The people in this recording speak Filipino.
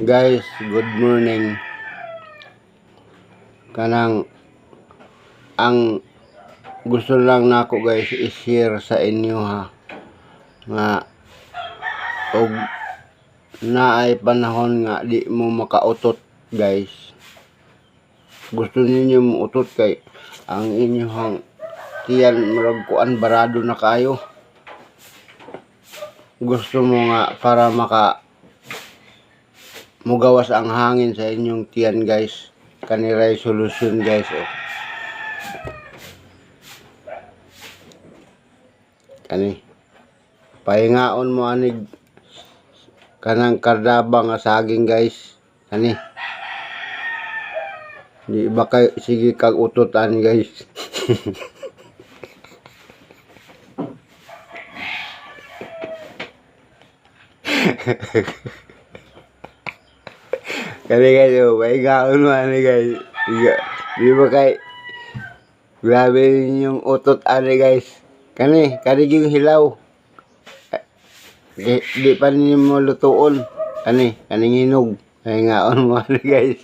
Guys, good morning. Kanang ang gusto lang nako guys i-share sa inyo ha nga og naay panahon nga di mo makautot guys. Gusto ninyo muutot kay ang inyong tiyan murag kuan barado na kayo. Gusto mo nga para mugawas ang hangin sa inyong tiyan guys. Kaniray solusyon guys. Kani pahingaon mo anig kanang kardaba nga saging guys. Kani di ba kay sige kag utotan guys. Kani guys, pahingaon mo anig guys. Di ba kay grabe yung utot ani guys. Kani yung hilaw. Di pa ninyo mo lutuon. Kaning hinog. Pahingaon mo ani guys.